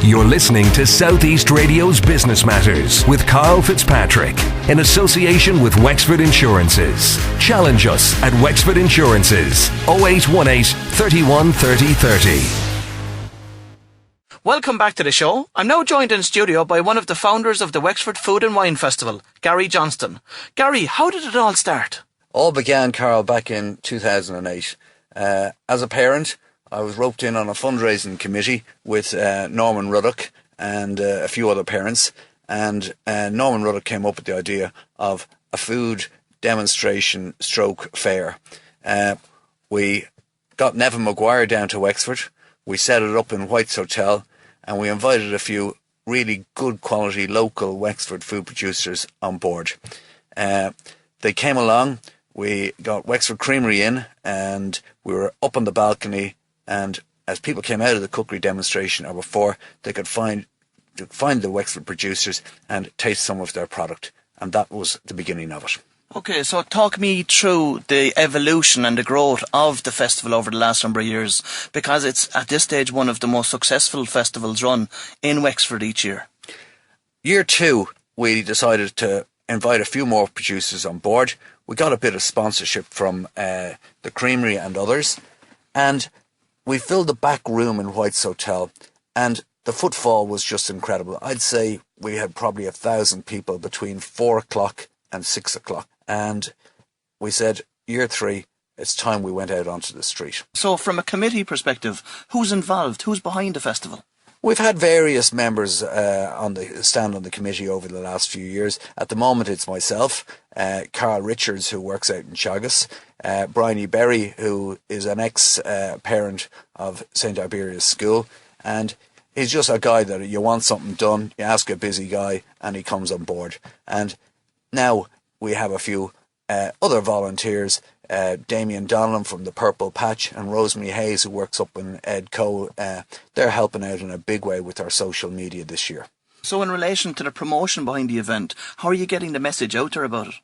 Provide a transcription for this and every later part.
You're listening to Southeast Radio's Business Matters with Karl Fitzpatrick in association with Wexford Insurances. Challenge us at Wexford Insurances 0818 31 30 30. Welcome back to the show. I'm now joined in studio by one of the founders of the Wexford Food and Wine Festival, Gary Johnston. Gary, how did it all start? All began, Karl, back in 2008. As a parent, I was roped in on a fundraising committee with Norman Ruddock and a few other parents. And Norman Ruddock came up with the idea of a food demonstration stroke fair. We got Nevin Maguire down to Wexford. We set it up in White's Hotel, and we invited a few really good quality local Wexford food producers on board. They came along. We got Wexford Creamery in, and we were up on the balcony. And as people came out of the cookery demonstration or before, they could find the Wexford producers and taste some of their product. And that was the beginning of it. Okay, so talk me through the evolution and the growth of the festival over the last number of years, because it's at this stage one of the most successful festivals run in Wexford each year. Year 2, we decided to invite a few more producers on board. We got a bit of sponsorship from the Creamery and others, and we filled the back room in White's Hotel, and the footfall was just incredible. I'd say we had probably 1,000 people between 4 o'clock and 6 o'clock. And we said, year 3, it's time we went out onto the street. So from a committee perspective, who's involved? Who's behind the festival? We've had various members on the committee over the last few years. At the moment, it's myself, Carl Richards, who works out in Chagas, Bryony Berry, who is an ex-parent of St. Iberia's School, and he's just a guy that you want something done, you ask a busy guy, and he comes on board. And now we have a few other volunteers, Damien Donlan from the Purple Patch and Rosemary Hayes, who works up in Edco. They're helping out in a big way with our social media this year. So in relation to the promotion behind the event, how are you getting the message out there about it?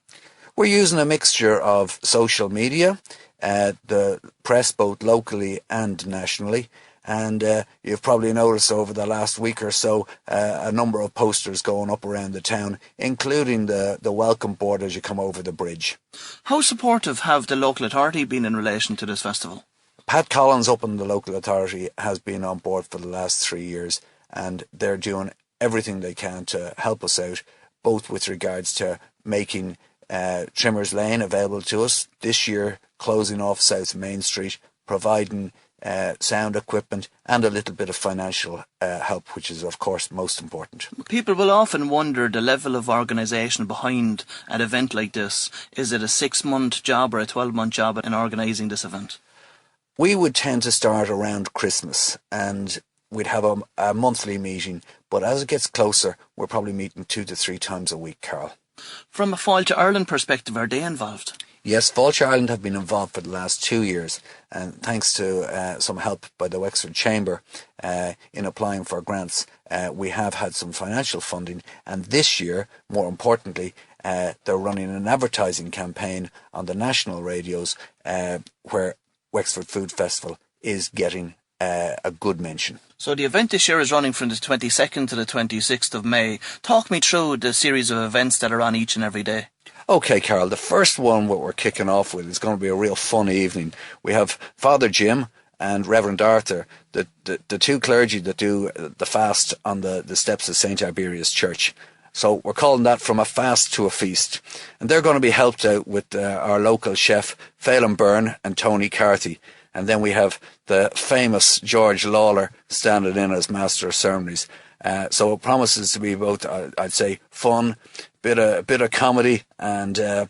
We're using a mixture of social media, the press both locally and nationally. And you've probably noticed over the last week or so a number of posters going up around the town, including the welcome board as you come over the bridge. How supportive have the local authority been in relation to this festival? Pat Collins up in the local authority has been on board for the last 3 years, and they're doing everything they can to help us out, both with regards to making Trimmers Lane available to us this year, closing off South Main Street, providing sound equipment and a little bit of financial help, which is of course most important. People will often wonder the level of organisation behind an event like this. Is it a 6-month job or a 12-month job in organising this event? We would tend to start around Christmas and we'd have a monthly meeting, but as it gets closer we're probably meeting 2 to 3 times a week, Karl. From a Foyle to Ireland perspective, are they involved? Yes, Foyle to Ireland have been involved for the last 2 years, and thanks to some help by the Wexford Chamber in applying for grants, we have had some financial funding, and this year, more importantly, they're running an advertising campaign on the national radios where Wexford Food Festival is getting a good mention. So the event this year is running from the 22nd to the 26th of May. Talk me through the series of events that are on each and every day. Okay, Karl, the first one what we're kicking off with is going to be a real fun evening. We have Father Jim and Reverend Arthur, the two clergy that do the fast on the steps of St. Iberia's Church. So we're calling that From a Fast to a Feast. And they're going to be helped out with our local chef, Phelan Byrne and Tony Carthy. And then we have the famous George Lawler standing in as Master of Ceremonies. So it promises to be both, I'd say, fun, bit of comedy, and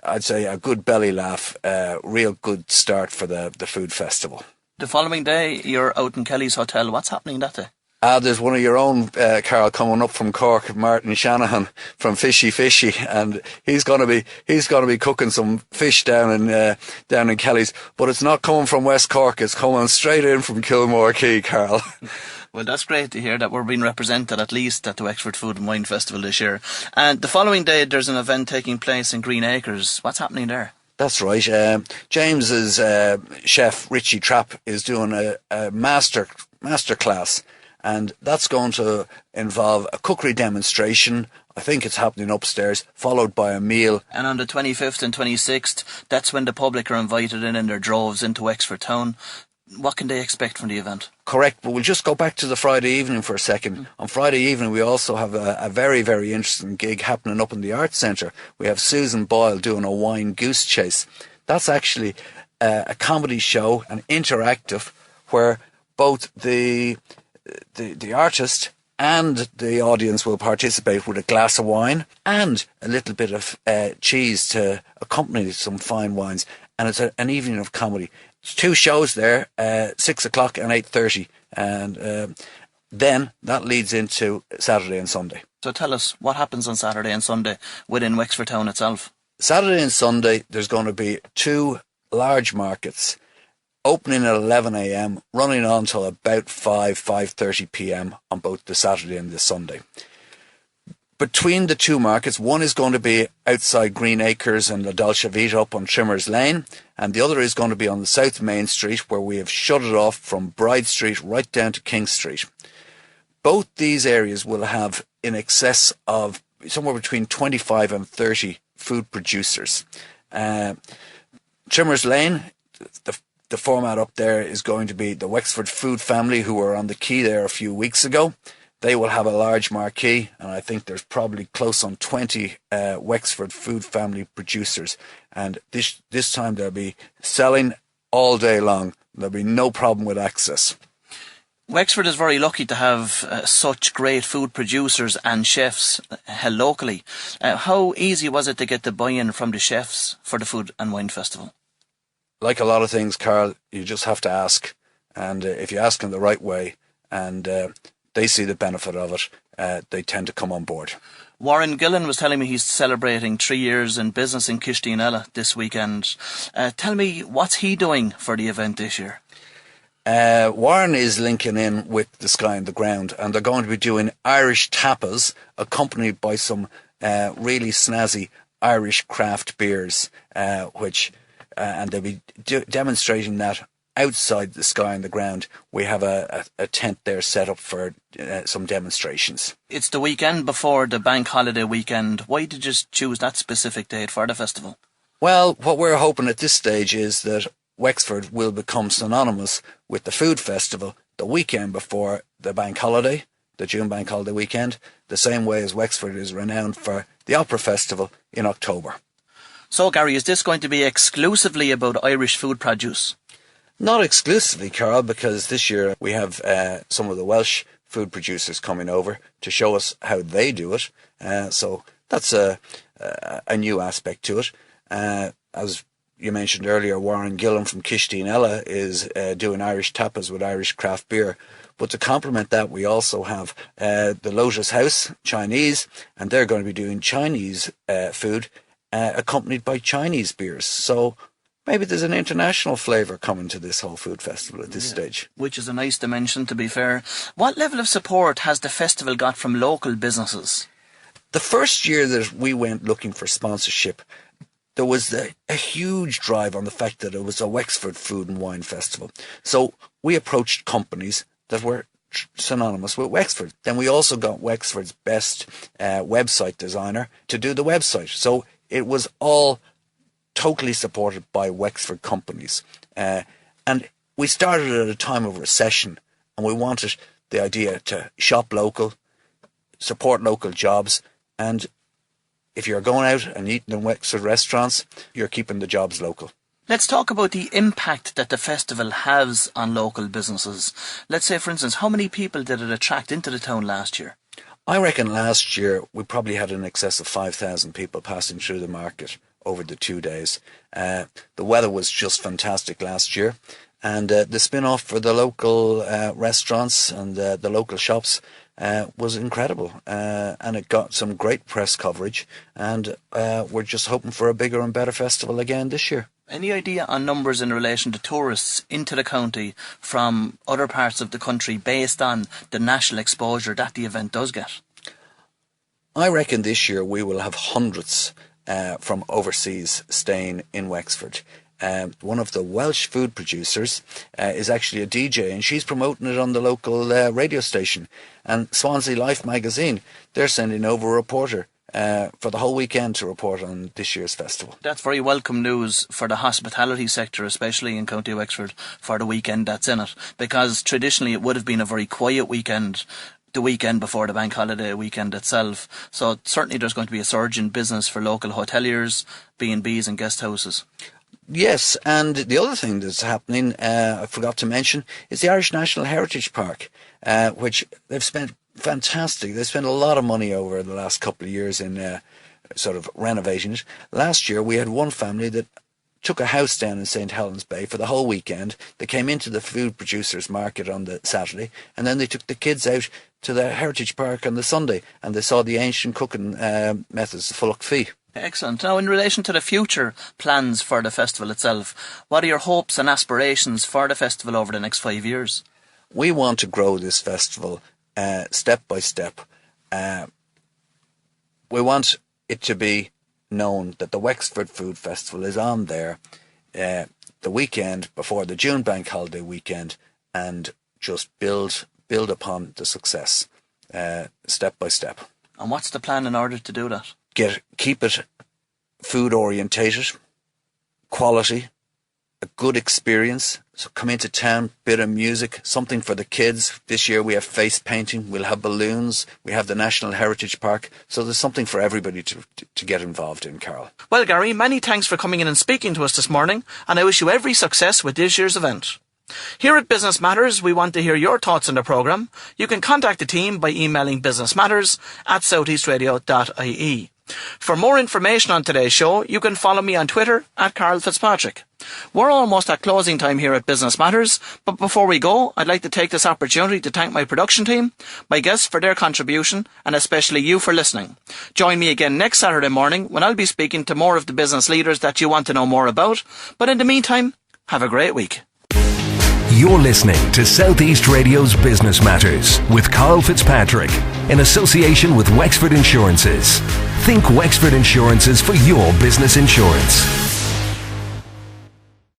I'd say a good belly laugh. Real good start for the food festival. The following day, you're out in Kelly's Hotel. What's happening that day? There's one of your own, Karl, coming up from Cork, Martin Shanahan from Fishy, and he's gonna be cooking some fish down in Kelly's, but it's not coming from West Cork. It's coming straight in from Kilmore Quay, Karl. Well, that's great to hear that we're being represented at least at the Wexford Food and Wine Festival this year. And the following day, there's an event taking place in Green Acres. What's happening there? That's right. James's chef Richie Trapp is doing a master class. and that's going to involve a cookery demonstration. I think it's happening upstairs, followed by a meal. And on the 25th and 26th, that's when the public are invited in their droves into Wexford town. What can they expect from the event? Correct, but we'll just go back to the Friday evening for a second. On Friday evening, we also have a very, very interesting gig happening up in the Arts Centre. We have Susan Boyle doing a wine goose chase. That's actually a comedy show, an interactive, where both the artist and the audience will participate with a glass of wine and a little bit of cheese to accompany some fine wines. And it's an evening of comedy. It's 2 shows there, 6 o'clock and 8:30. And then that leads into Saturday and Sunday. So tell us, what happens on Saturday and Sunday within Wexford town itself? Saturday and Sunday, there's going to be 2 large markets opening at 11 a.m, running on till about 5:30 p.m. on both the Saturday and the Sunday. Between the 2 markets, one is going to be outside Green Acres and La Dolce Vita up on Trimmers Lane, and the other is going to be on the South Main Street, where we have shut it off from Bride Street right down to King Street. Both these areas will have in excess of somewhere between 25 and 30 food producers. Trimmers Lane, the format up there is going to be the Wexford Food family, who were on the quay there a few weeks ago. They will have a large marquee, and I think there's probably close on 20 Wexford Food family producers. And this time they'll be selling all day long. There'll be no problem with access. Wexford is very lucky to have such great food producers and chefs locally. How easy was it to get the buy-in from the chefs for the Food and Wine Festival? Like a lot of things, Karl, you just have to ask. And if you ask in the right way and they see the benefit of it, they tend to come on board. Warren Gillen was telling me he's celebrating 3 years in business in Kishteenella this weekend. Tell me, what's he doing for the event this year? Warren is linking in with the Sky and the Ground, and they're going to be doing Irish tapas accompanied by some really snazzy Irish craft beers, and they'll be demonstrating that outside the Sky and the Ground. We have a tent there set up for some demonstrations. It's the weekend before the bank holiday weekend. Why did you choose that specific date for the festival? Well, what we're hoping at this stage is that Wexford will become synonymous with the Food Festival the weekend before the bank holiday, the June bank holiday weekend, the same way as Wexford is renowned for the Opera Festival in October. So, Gary, is this going to be exclusively about Irish food produce? Not exclusively, Karl, because this year we have some of the Welsh food producers coming over to show us how they do it. So that's a new aspect to it. As you mentioned earlier, Warren Gillen from Kishteenella is doing Irish tapas with Irish craft beer. But to complement that, we also have the Lotus House Chinese, and they're going to be doing Chinese food accompanied by Chinese beers. So maybe there's an international flavour coming to this whole food festival at this stage. Which is a nice dimension, to be fair. What level of support has the festival got from local businesses? The first year that we went looking for sponsorship, there was a huge drive on the fact that it was a Wexford Food and Wine Festival. So we approached companies that were synonymous with Wexford. Then we also got Wexford's best website designer to do the website. So it was all totally supported by Wexford companies. And we started at a time of recession, and we wanted the idea to shop local, support local jobs, and if you're going out and eating in Wexford restaurants, you're keeping the jobs local. Let's talk about the impact that the festival has on local businesses. Let's say, for instance, how many people did it attract into the town last year? I reckon last year we probably had in excess of 5,000 people passing through the market over the 2 days. The weather was just fantastic last year, and the spin-off for the local restaurants and the local shops was incredible, and it got some great press coverage, and we're just hoping for a bigger and better festival again this year. Any idea on numbers in relation to tourists into the county from other parts of the country based on the national exposure that the event does get? I reckon this year we will have hundreds from overseas staying in Wexford. one of the Welsh food producers, is actually a DJ, and she's promoting it on the local radio station. And Swansea Life magazine, they're sending over a reporter for the whole weekend to report on this year's festival. That's very welcome news for the hospitality sector, especially in County Wexford, for the weekend that's in it. Because traditionally it would have been a very quiet weekend, the weekend before the bank holiday weekend itself. So certainly there's going to be a surge in business for local hoteliers, B&Bs and guest houses. Yes, and the other thing that's happening, I forgot to mention, is the Irish National Heritage Park, which they've spent fantastic. They spent a lot of money over the last couple of years in sort of renovating it. Last year we had one family that took a house down in St. Helens Bay for the whole weekend. They came into the food producers market on the Saturday, and then they took the kids out to the Heritage Park on the Sunday, and they saw the ancient cooking methods, Fulloch Fee. Excellent. Now, in relation to the future plans for the festival itself, what are your hopes and aspirations for the festival over the next 5 years? We want to grow this festival step by step. We want it to be known that the Wexford Food Festival is on there the weekend before the June bank holiday weekend, and just build upon the success step by step. And what's the plan in order to do that? Keep it food orientated, quality, a good experience. So come into town, bit of music, something for the kids. This year we have face painting, we'll have balloons, we have the National Heritage Park. So there's something for everybody to get involved in, Carl. Well, Gary, many thanks for coming in and speaking to us this morning, and I wish you every success with this year's event. Here at Business Matters, we want to hear your thoughts on the programme. You can contact the team by emailing businessmatters@southeastradio.ie. For more information on today's show, you can follow me on Twitter @Karl Fitzpatrick. We're almost at closing time here at Business Matters, but before we go, I'd like to take this opportunity to thank my production team, my guests for their contribution, and especially you for listening. Join me again next Saturday morning when I'll be speaking to more of the business leaders that you want to know more about. But in the meantime, have a great week. You're listening to Southeast Radio's Business Matters with Karl Fitzpatrick in association with Wexford Insurances. Think Wexford Insurances for your business insurance.